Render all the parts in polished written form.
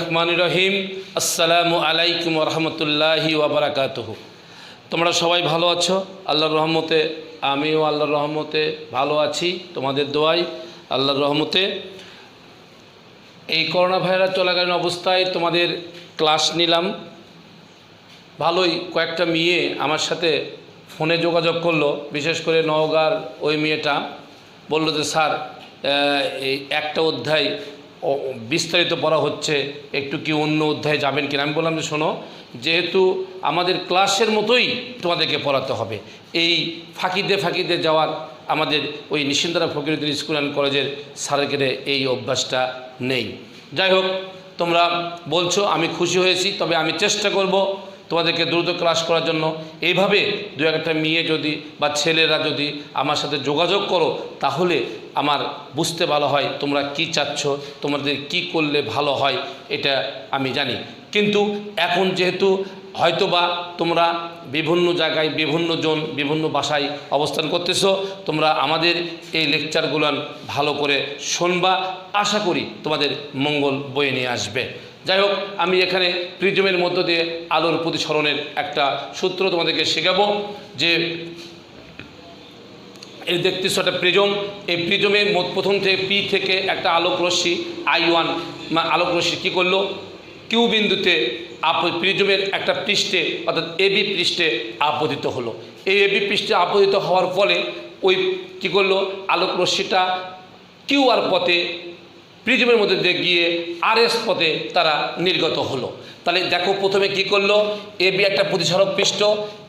রহমানির রহিম। আসসালামু আলাইকুম রহমতুল্লাহি ওয়া বারাকাতুহু। তোমরা সবাই ভালো আছো? আল্লাহর রহমতে আমিও আল্লাহর রহমতে ভালো আছি, তোমাদের দোয়ায় আল্লাহর রহমতে। এই করোনা ভাইরাস চলাকালীন অবস্থায় তোমাদের ক্লাস নিলাম। ভালোই কয়েকটা মেয়ে আমার সাথে ফোনে যোগাযোগ করলো, বিশেষ করে নওগাঁর ওই মেয়েটা বললো যে স্যার এই একটা অধ্যায় বিস্তারিত পড়া হচ্ছে, একটু কি অন্য অধ্যায়ে যাবেন কিনা। আমি বললাম যে শোনো, যেহেতু আমাদের ক্লাসের মতোই তোমাদেরকে পড়াতে হবে, এই ফাঁকিতে যাওয়ার আমাদের ওই নিশিন্দারা ফকিরউদ্দিন স্কুল অ্যান্ড কলেজের স্যারের এই অভ্যাসটা নেই। যাই হোক, তোমরা বলছো, আমি খুশি হয়েছি। তবে আমি চেষ্টা করব তোমাদেরকে দ্রুত ক্লাস করার জন্য। এইভাবে দু একটা মেয়ে যদি বা ছেলেরা যদি আমার সাথে যোগাযোগ করো, তাহলে আমার বুঝতে ভালো হয় তোমরা কি চাচ্ছ, তোমাদের কি করলে ভালো হয়, এটা আমি জানি। কিন্তু এখন যেহেতু হয়তোবা তোমরা বিভিন্ন জায়গায়, বিভিন্ন জন, বিভিন্ন ভাষায় অবস্থান করতেছো, তোমরা আমাদের এই লেকচারগুলো ভালো করে শুনবা। আশা করি তোমাদের মঙ্গল বয়ে নিয়ে আসবে। যাই হোক, আমি এখানে প্রিজমের মধ্য দিয়ে আলোর প্রতিসরণের একটা সূত্র তোমাদেরকে শেখাবো। যে এই দেখতেছো একটা প্রিজম, এই প্রিজমের প্রথম থেকে পি থেকে একটা আলোক রশ্মি I1 আলোক রশ্মি কী করলো, কিউ বিন্দুতে প্রিজমের একটা পৃষ্ঠে অর্থাৎ এবি পৃষ্ঠে আপতিত হলো। এই এবি পৃষ্ঠে আপতিত হওয়ার ফলে ওই কী করলো, আলোক রশ্মিটা কিউ আর পথে প্রিজমের মধ্যে দিয়ে গিয়ে RS পথে তারা নির্গত হলো। তাহলে দেখো, প্রথমে কি করলো, এবি একটা প্রতিসরক পৃষ্ঠ,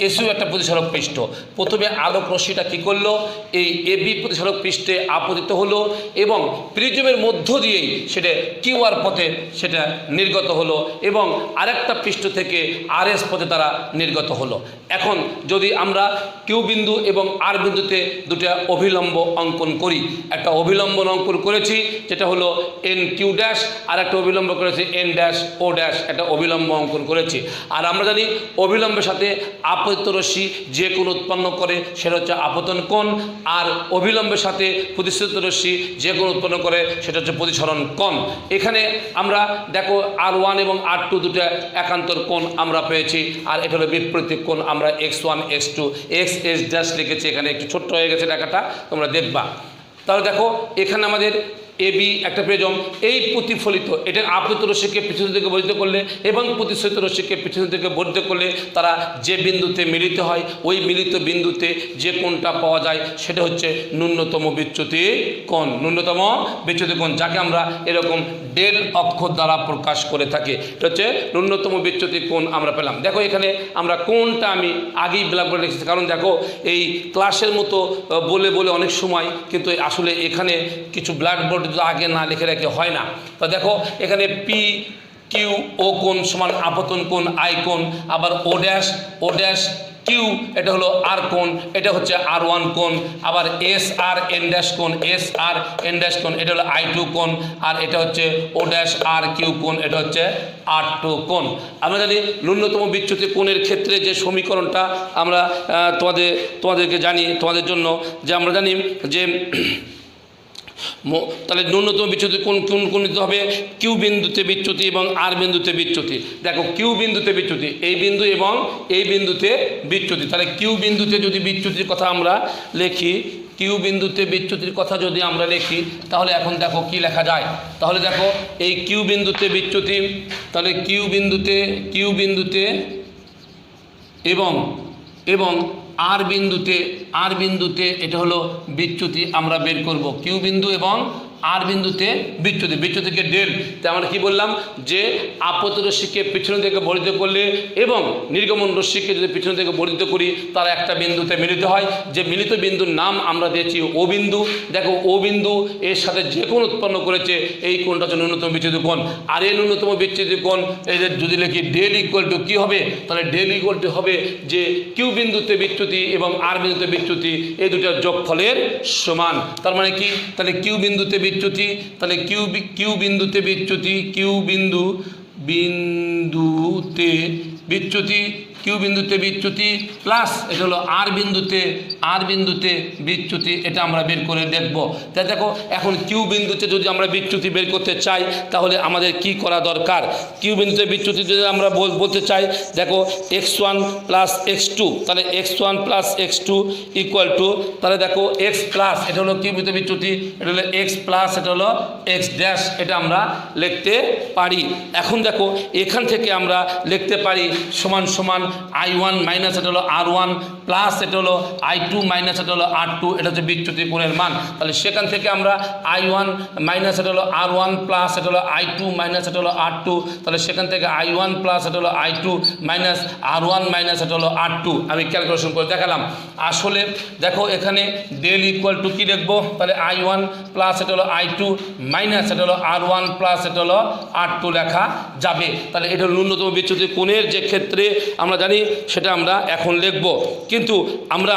এসিও একটা প্রতিসরক পৃষ্ঠ। প্রথমে আলোক রশ্মিটা কী করলো, এই এবি প্রতিসরক পৃষ্ঠে আপতিত হলো এবং প্রিজমের মধ্য দিয়েই সেটা কিউআর পথে সেটা নির্গত হলো এবং আরেকটা পৃষ্ঠ থেকে RS পথে তারা নির্গত হলো। এখন যদি আমরা কিউ বিন্দু এবং আর বিন্দুতে দুটা অভিলম্ব অঙ্কন করি, একটা অভিলম্ব অঙ্কন করেছি যেটা হলো NQ ড্যাশ, আর একটা অভিলম্ব করেছি N ড্যাশ O ড্যাশ, একটা অভিলম্ব অঙ্কন করেছি। আর আমরা জানি অভিলম্বের সাথে আপতিত রশ্মি যে কোণ উৎপন্ন করে সেটা হচ্ছে আপতন কোণ, আর অভিলম্বের সাথে প্রতিসরিত রশ্মি যে কোণ উৎপন্ন করে সেটা হচ্ছে প্রতিসরণ কোণ। এখানে আমরা দেখো R1 এবং R2 দুটো একান্তর কোণ আমরা পেয়েছি, আর এটা হলো বিপরীত কোণ। আমরা X1 X2 XS ড্যাশ লিখেছি, এখানে একটু ছোট্ট হয়ে গেছে লেখাটা, তোমরা দেখবা। তাহলে দেখো, এখানে আমাদের এবি একটা প্রিজম, এই প্রতিফলিত এটার আপতিত রশ্মিকে পিছন থেকে বর্ধিত করলে এবং প্রতিসরিত রশ্মিকে পিছন থেকে বর্ধিত করলে তারা যে বিন্দুতে মিলিত হয়, ওই মিলিত বিন্দুতে যে কোণটা পাওয়া যায় সেটা হচ্ছে ন্যূনতম বিচ্যুতি কোণ। ন্যূনতম বিচ্যুতি কোণ, যাকে আমরা এরকম ডেল অক্ষর দ্বারা প্রকাশ করে থাকি, এটা হচ্ছে ন্যূনতম বিচ্যুতি কোণ আমরা পেলাম। দেখো, এখানে আমরা কোণটা আমি আগেই ব্ল্যাকবোর্ডে লিখেছি, কারণ দেখো এই ক্লাসের মতো বলে অনেক সময় কিন্তু আসলে এখানে কিছু ব্ল্যাকবোর্ড আগে না লিখে রেখে হয় না। তো দেখো, এখানে পি কিউ ও কোণ সমান আপতন কোণ I কোণ, আবার ও ড্যাশ কিউ এটা হলো আর কোণ, এটা হচ্ছে R1 কোণ, আবার SR N ড্যাশ কোণ, SR N ড্যাশ কোণ এটা হলো I2 কোণ, আর এটা হচ্ছে ও ড্যাশ আর কিউ কোণ, এটা হচ্ছে R2 কোণ। আমরা জানি ন্যূনতম বিচ্যুতি কোণের ক্ষেত্রে যে সমীকরণটা আমরা তোমাদেরকে জানি, তোমাদের জন্য যে আমরা জানি যে তাহলে ন্যূনতম বিচ্যুতি কোন দিতে হবে, কিউ বিন্দুতে বিচ্যুতি এবং আর বিন্দুতে বিচ্যুতি। দেখো, কিউ বিন্দুতে বিচ্যুতি, এই বিন্দু এবং এই বিন্দুতে বিচ্যুতি। তাহলে কিউ বিন্দুতে যদি বিচ্যুতির কথা আমরা লিখি, কিউ বিন্দুতে বিচ্যুতির কথা যদি আমরা লিখি, তাহলে এখন দেখো কি লেখা যায়। তাহলে দেখো, এই কিউ বিন্দুতে বিচ্যুতি, তাহলে কিউ বিন্দুতে এবং আর বিন্দুতে এটা হলো বিচ্যুতি আমরা বের করব। কিউ বিন্দু এবং আর বিন্দুতে বিচ্যুতিকে ডেল। তাই আমরা কি বললাম, যে আপতিত রশ্মিকে পিছন থেকে বর্ধিত করলে এবং নির্গমন রশ্মিকে যদি পিছন থেকে বর্ধিত করি, তারা একটা বিন্দুতে মিলিত হয়। যে মিলিত বিন্দুর নাম আমরা দিয়েছি ও বিন্দু। দেখো, ও বিন্দু এর সাথে যে কোণ উৎপন্ন করেছে এই কোণটা হচ্ছে ন্যূনতম বিচ্যুতি কোণ। আর এই ন্যূনতম বিচ্যুতি কোণ এই যে যদি লিখি ডেল ইকুয়াল টু কী হবে, তাহলে ডেল ইকুয়াল টু হবে যে কিউ বিন্দুতে বিচ্যুতি এবং আর বিন্দুতে বিচ্যুতি এই দুটোর যোগফলের সমান। তার মানে কি, তাহলে কিউ বিন্দুতে বিচ্যুতি, তাহলে কিউ বিন্দুতে বিচ্যুতি, কিউ বিন্দুতে বিচ্যুতি প্লাস এটা হলো আর বিন্দুতে বিচ্যুতি, এটা আমরা বের করে দেখব। তাই দেখো এখন কিউ বিন্দুতে যদি আমরা বিচ্যুতি বের করতে চাই তাহলে আমাদের কি করা দরকার। কিউ বিন্দুতে বিচ্যুতি যদি আমরা বলতে চাই, দেখো x1 প্লাস x2, তাহলে x1 plus x2 equal to, তাহলে দেখো x প্লাস, এটা হলো কিউ বিন্দুতে বিচ্যুতি, এটা হলো x প্লাস, এটা হলো x ড্যাশ, এটা আমরা লিখতে পারি। এখন দেখো এখান থেকে আমরা লিখতে পারি সমান সমান I1 মাইনাস, এটা হলো R1 প্লাস, এটা হলো I2 মাইনাস, এটা হলো R2, এটা হচ্ছে বিচ্যুতি কোণের মান। তাহলে সেখান থেকে আমরা I1 মাইনাস, এটা হলো R1 প্লাস, এটা হলো I2 মাইনাস, এটা হলো R2, তাহলে সেখান থেকে I1 প্লাস, এটা হলো I2 মাইনাস R1 মাইনাস, এটা হলো R2 আমি ক্যালকুলেশন করে দেখালাম। আসলে দেখো এখানে ডেল ইকুয়াল টু কী লিখবো, তাহলে I1 প্লাস, এটা হলো I2 মাইনাস, এটা হলো R1 প্লাস, এটা হলো R2 লেখা যাবে। তাহলে এটা ন্যূনতম বিচ্যুতি কোণের যে ক্ষেত্রে আমরা জানি সেটা আমরা এখন লিখব। কিন্তু আমরা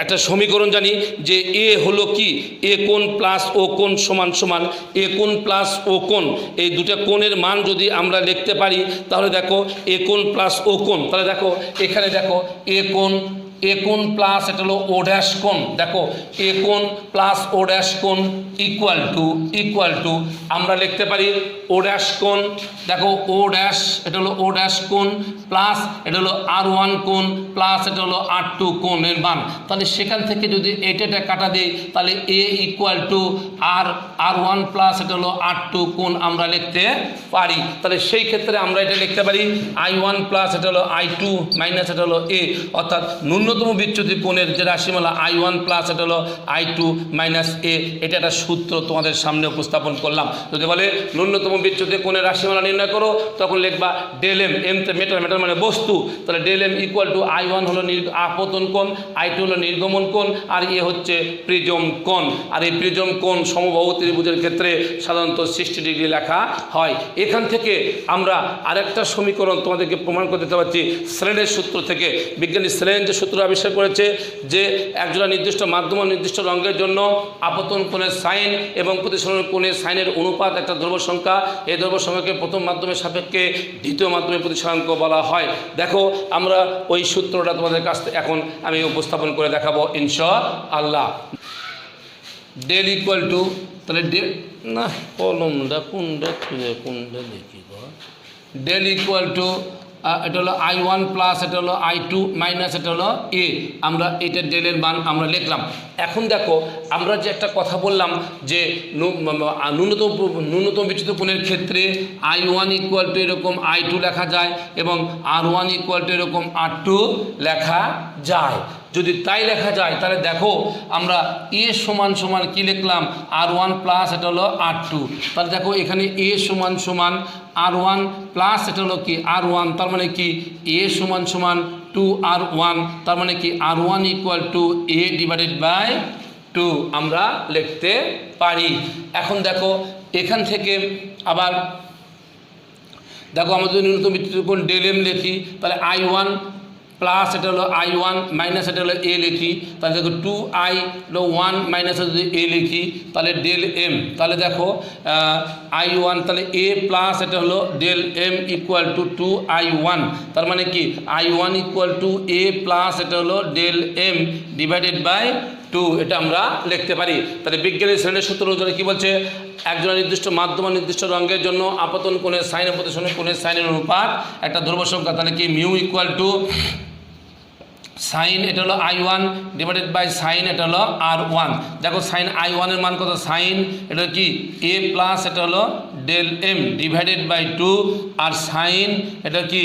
একটা সমীকরণ জানি যে এ হলো কি, এ কোণ প্লাস ও কোণ সমান সমান এ কোণ প্লাস ও কোণ, এই দুটো কোণের মান যদি আমরা লিখতে পারি তাহলে দেখো এ কোণ প্লাস ও কোণ, তাহলে দেখো এখানে দেখো এ কোণ প্লাস, এটা হলো ও ড্যাশ কোণ, দেখো এ কোণ প্লাস ও ড্যাশ কোণ ইকুয়াল টু আমরা লিখতে পারি ও ড্যাশ কোণ, দেখো ও ড্যাশ, এটা হলো ও ড্যাশ কোণ প্লাস, এটা হলো R1 কোণ প্লাস, এটা হলো R2 কোণের মান। তাহলে সেখান থেকে যদি এটা কাটা দেই তাহলে এ ইকুয়াল টু R1 প্লাস, এটা হলো R2 কোণ আমরা লিখতে পারি। তাহলে সেই ক্ষেত্রে আমরা এটা লিখতে পারি I1 প্লাস, এটা হলো I2 মাইনাস, এটা হলো এ, অর্থাৎ ন্যূনতম বিচ্যুতি কোণের যে রাশিমালা I1 প্লাস, এটা হলো I2 মাইনাস এ, এটা একটা সূত্র তোমাদের সামনে উপস্থাপন করলাম। যদি বলে ন্যূনতম বিচ্যুতি কোণের রাশিমালা নির্ণয় করো তখন লিখবা ডেল এম, এম তে মেটার মানে বস্তু, তাহলে del M equal to I1 হলো আপতন কোণ, I2 হলো নির্গমন কোণ, আর এ হচ্ছে প্রিজম কোণ। আর এই প্রিজম কোণ সমবাহু ত্রিভুজের ক্ষেত্রে সাধারণত 60 ডিগ্রি লেখা হয়। এখান থেকে আমরা আরেকটা সমীকরণ তোমাদেরকে প্রমাণ করে দিতে পারছি স্লেনের সূত্র থেকে। বিজ্ঞানী স্লেন যে সূত্র আবিষ্কার করেছে যে একজোড়া নির্দিষ্ট মাধ্যম নির্দিষ্ট রঙের জন্য আপতন কোণের সাইন এবং প্রতিসরণ কোণের সাইনের অনুপাত একটা ধ্রুব সংখ্যা, এই ধ্রুব সংখ্যাকে প্রথম মাধ্যমের সাপেক্ষে দ্বিতীয় মাধ্যমে প্রতিসরাঙ্ক বলা হয়। দেখো আমরা ওই সূত্রটা তোমাদের কাছ থেকে এখন আমি উপস্থাপন করে দেখাবো ইনশাআল্লাহ। ডেল ইকুয়াল টু, তাহলে না কলমটা কোনটা দেখি গো, ডেল ইকুয়াল টু এটা হলো I1 প্লাস, এটা হলো I2 মাইনাস, এটা হলো এ, আমরা এটা ডেলের মান আমরা লিখলাম। এখন দেখো আমরা যে একটা কথা বললাম যে ন্যূনতম বিচ্যুত কোণের ক্ষেত্রে I1 ইকুয়াল টু এরকম I2 লেখা যায় এবং R1 ইকুয়াল টু এরকম R2 লেখা যায়। যদি তাই লেখা যায় তাহলে দেখো আমরা এ সমান সমান কী লিখলাম R1 প্লাস, এটা হলো R2, তাহলে দেখো এখানে এ সমান সমান R1 প্লাস, এটা হলো কি R1, তার মানে কি এ সমান সমান 2R1, তার মানে কি R1 equal to A divided by 2 আমরা লিখতে পারি। এখন দেখো এখান থেকে আবার দেখো আমাদের ন্যূনতম বিচ্যুত কোণ ডেল এম লিখি, তাহলে I1 প্লাস, এটা হলো I1 মাইনাস, এটা হলো এ লিখি, তাহলে দেখো 2I হলো 1 মাইনাস, যদি এ লিখি তাহলে ডেল এম, তাহলে দেখো I1 তাহলে এ প্লাস, এটা হলো del M equal to 2I1, তার মানে কি I1 equal to A plus, এটা হলো ডেল এম ডিভাইডেড বাই 2, এটা আমরা লিখতে পারি। তাহলে বিজ্ঞানী শ্রেণীর সূত্র অনুযায়ী কী বলছে, একজনের নির্দিষ্ট মাধ্যম নির্দিষ্ট রঙের জন্য আপতন কোণের সাইন ও প্রতিসরণ কোণের সাইনের অনুপাত একটা ধ্রুব সংখ্যা, তাহলে কি মিউ ইকুয়াল টু সাইন, এটা হলো I1 ডিভাইডেড বাই সাইন, এটা হলো R1। দেখো সাইন I1 এর মান কত, সাইন এটা কি এ প্লাস, এটা হলো ডেল এম ডিভাইডেড বাই 2, আর সাইন এটা কি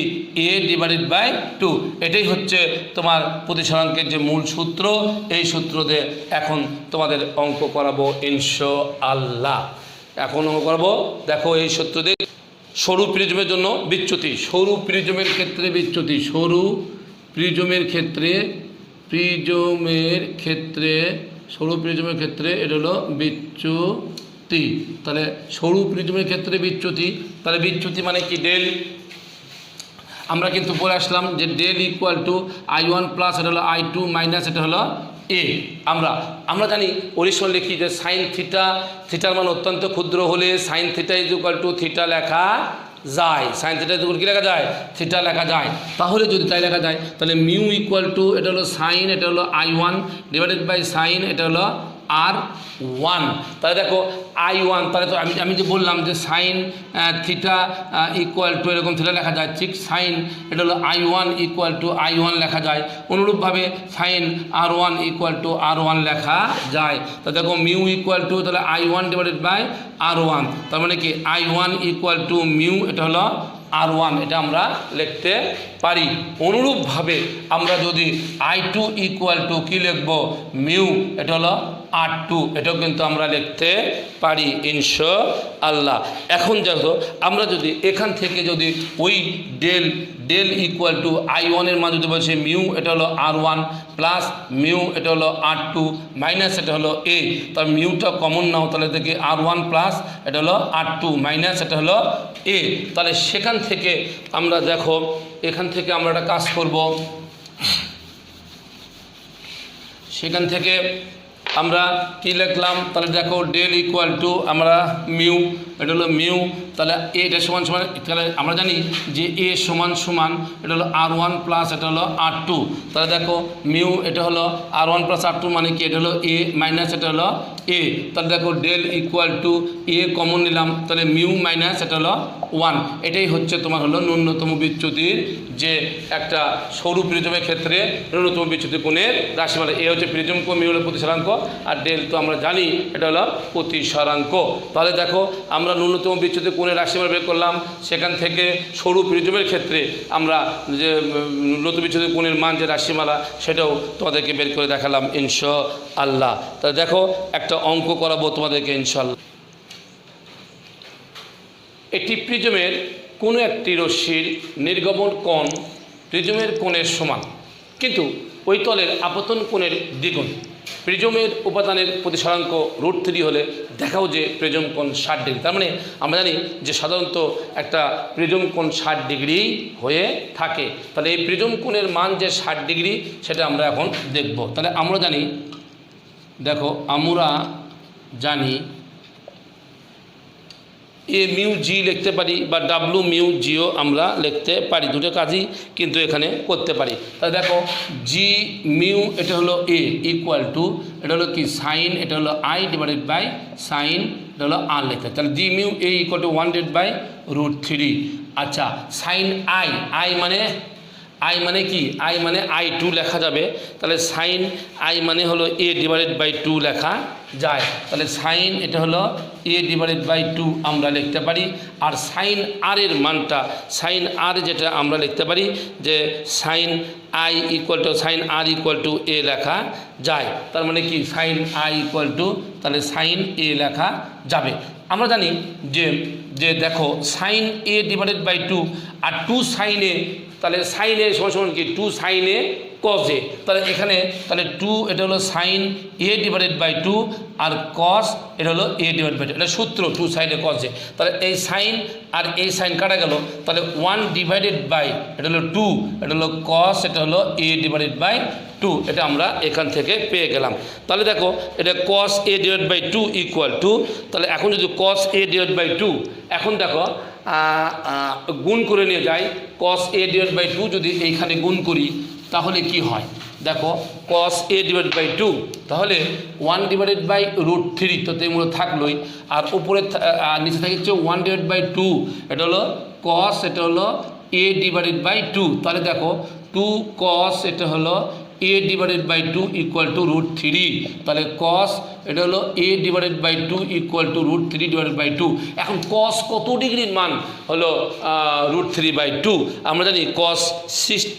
এ ডিভাইডেড বাই 2। এটাই হচ্ছে তোমার প্রতিসরাঙ্কের যে মূল সূত্র। এই সূত্র দিয়ে এখন তোমাদের অঙ্ক করাবো ইনশাআল্লাহ। এখন অঙ্ক করাবো, দেখো এই সূত্র দিয়ে সরু প্রিজমের জন্য বিচ্যুতি, সরু প্রিজমের ক্ষেত্রে বিচ্যুতি, সরু প্রিজমের ক্ষেত্রে সরু প্রিজমের ক্ষেত্রে এটা হলো বিচ্যুতি। তাহলে সরু প্রিজমের ক্ষেত্রে বিচ্যুতি, তাহলে বিচ্যুতি মানে কি ডেল, আমরা কিন্তু পড়ে আসলাম যে del equal two I1 plus, এটা হলো I2 মাইনাস, এটা হলো এ। আমরা জানি পরিসর লিখি যে সাইন থিটার মান অত্যন্ত ক্ষুদ্র হলে sine theta is equal to theta লেখা যায়, সাইন থিটা কী লেখা যায়, থিটা লেখা যায়। তাহলে যদি তাই লেখা যায় তাহলে মিউ ইকুয়াল টু এটা হলো সাইন, এটা হলো I1 ডিভাইডেড বাই সাইন, এটা হলো R1। তাহলে দেখো I1, তাহলে তো আমি যে বললাম যে সাইন থিটা ইকুয়াল টু এরকম থিটা লেখা যায়, ঠিক সাইন এটা হলো I1 ইকুয়াল টু I1 লেখা যায়, অনুরূপভাবে sign R1 equal two R1 লেখা যায়। তো দেখো মিউ ইকুয়াল টু তাহলে I1 ডিভাইডেড বাই R1, তার মানে কি I1 ইকুয়াল টু মিউ এটা হলো R1, এটা আমরা লিখতে পারি। অনুরূপভাবে আমরা যদি I2 ইকুয়াল টু কী লিখব, মিউ এটা হলো R2, এটাও কিন্তু আমরা লিখতে পারি ইনশাআল্লাহ। এখন দেখো আমরা যদি এখান থেকে যদি ওই ডেল ইকুয়াল টু I1 এর মান যদি বলছে মিউ এটা হলো R1 প্লাস মিউ এটা হলো R2 মাইনাস এটা হলো A, তার মিউটা কমন নাও, তাহলে দেখি R1 প্লাস এটা হলো R2 মাইনাস এটা হলো A। তাহলে সেখান থেকে আমরা দেখো এখান থেকে আমরা একটা কাজ করব, সেখান থেকে আমরা কি লিখলাম, তাহলে দেখো ডেল ইকুয়াল টু আমরা মিউ এটা হলো মিউ, তাহলে এটা সমান সমান, তাহলে আমরা জানি যে এ সমান সমান এটা হলো R1 প্লাস এটা হলো R2, তাহলে দেখো মিউ এটা হলো R1 প্লাস R2 মানে কি এটা হলো A মাইনাস এটা হলো A, তাহলে দেখো del equal to A common নিলাম, তাহলে মিউ মাইনাস এটা হলো 1। এটাই হচ্ছে তোমার হলো ন্যূনতম বিচ্যুতির যে একটা সরু প্রিজমের ক্ষেত্রে ন্যূনতম বিচ্যুতি কোণের রাশিমালা। এ হচ্ছে প্রিজম কোণ, মিউ হলো প্রতিসরাঙ্ক, আর ডেল তো আমরা জানি এটা হলো প্রতিসরাঙ্ক। তাহলে দেখো আমরা ন্যূনতম বিচ্যুতি কোণের রাশিমালা বের করলাম, সেখান থেকে সরু প্রিজমের ক্ষেত্রে আমরা যে ন্যূনতম বিচ্যুতি কোণের মান যে রাশিমালা সেটাও তোমাদেরকে বের করে দেখালাম ইনশাআল্লাহ। তাহলে দেখো একটা অঙ্ক করাবো তোমাদেরকে ইনশাআল্লাহ। একটি প্রিজমের কোনো একটি রশ্মির নির্গমন কোণ প্রিজমের কোণের সমান, কিন্তু ওই তলের আপতন কোণের দ্বিগুণ। প্রিজমের উপাদানের প্রতিসরাঙ্ক √3 হলে দেখাও যে প্রিজম কোণ 60 ডিগ্রি। তার মানে আমরা জানি যে সাধারণত একটা প্রিজম কোণ 60 ডিগ্রি হয়ে থাকে। তাহলে এই প্রিজম কোণের মান যে 60 ডিগ্রি সেটা আমরা এখন দেখব। তাহলে আমরা জানি, দেখো আমরা জানি এ মিউ জি লিখতে পারি বা ডাব্লু মিউ জিও আমরা লিখতে পারি, দুটো কাজই কিন্তু এখানে করতে পারি। তাহলে দেখো জি মিউ এটা হলো এ ইকুয়াল টু এটা হলো কি সাইন এটা হলো I ডিভাইডেড বাই সাইন এটা হলো R লিখতে, তাহলে G mu A equal to 1/√3। আচ্ছা সাইন I মানে কি I মানে I2 লেখা যাবে, তাহলে সাইন I মানে হলো A ডিভাইডেড বাই 2 লেখা যায়, তাহলে সাইন এটা হলো A ডিভাইডেড বাই 2 আমরা লিখতে পারি। আর সাইন R এর মানটা সাইন R যেটা আমরা লিখতে পারি যে sine I equal to sine R equal to A লেখা যায়, তার মানে কি সাইন I ইকুয়াল টু তাহলে সাইন A লেখা যাবে। আমরা জানি যে দেখো সাইন A ডিভাইডেড বাই 2 আর 2 সাইন A, তাহলে সাইন এ সমান কি 2 সাইন এ কজ এ, তাহলে এখানে তাহলে 2 এটা হলো সাইন A ডিভাইডেড বাই 2 আর কস এটা হলো A ডিভাইডেড বাই 2, এটা সূত্র 2 সাইন এ কজ এ। তাহলে এই সাইন আর এই সাইন কাটা গেল, তাহলে 1 ডিভাইডেড বাই এটা হলো 2 এটা হলো কস এটা হলো A ডিভাইডেড বাই 2, এটা আমরা এখান থেকে পেয়ে গেলাম। তাহলে দেখো এটা cos A divided by 2 equal to, তাহলে এখন যদি কস A ডিভাইডেড বাই 2 এখন দেখো গুণ করে নিয়ে যাই, cos A ডিভাইড বাই 2 যদি এইখানে গুণ করি তাহলে কি হয়, দেখো cos A ডিভাইড বাই 2 তাহলে 1 ডিভাইডেড বাই √3 তো তেমন থাকলোই, আর উপরে নিচে থাকছে 1 ডিভাইড বাই 2 এটা হলো cos এটা হলো A ডিভাইডেড বাই 2, তাহলে দেখো 2 cos এটা হলো A divided by 2 equal to √3, তাহলে cos এটা হলো A divided by 2 equal to √3 divided by 2। এখন cos কত ডিগ্রির মান হলো √3/2, আমরা জানি cos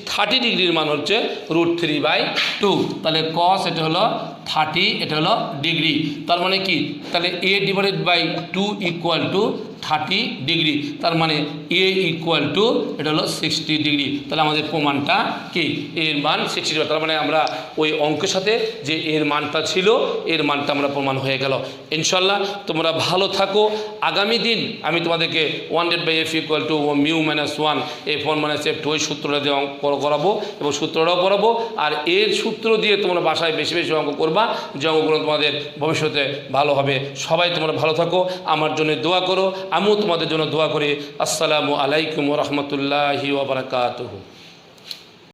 30 ডিগ্রির মান হচ্ছে √3/2, তাহলে cos এটা হলো 30 এটা হলো ডিগ্রি, তার মানে কি তাহলে A divided by 2 equal to 30 degree, তার মানে A ইকুয়াল টু এটা হলো 60 ডিগ্রি। তাহলে আমাদের প্রমাণটা কি এর মান 60 ডিগ্রি, তার মানে আমরা ওই অঙ্কের সাথে যে এর মানটা ছিল এর মানটা আমরা প্রমাণ হয়ে গেল। ইনশাল্লাহ তোমরা ভালো থাকো। আগামী দিন আমি তোমাদেরকে 1/f equal to mu minus 1 F1 minus F2 ওই সূত্রটা দিয়ে অঙ্ক করাবো এবং সূত্রটাও পড়াবো, আর এর সূত্র দিয়ে তোমরা বাসায় বেশি বেশি অঙ্ক করবা, যে অঙ্কগুলো তোমাদের ভবিষ্যতে ভালো হবে। সবাই তোমরা ভালো থাকো, আমার জন্য দোয়া করো, আমিও তোমাদের জন্য দোয়া করি। আসসালামু আলাইকুম ওয়া রাহমাতুল্লাহি ওয়া বারাকাতুহু।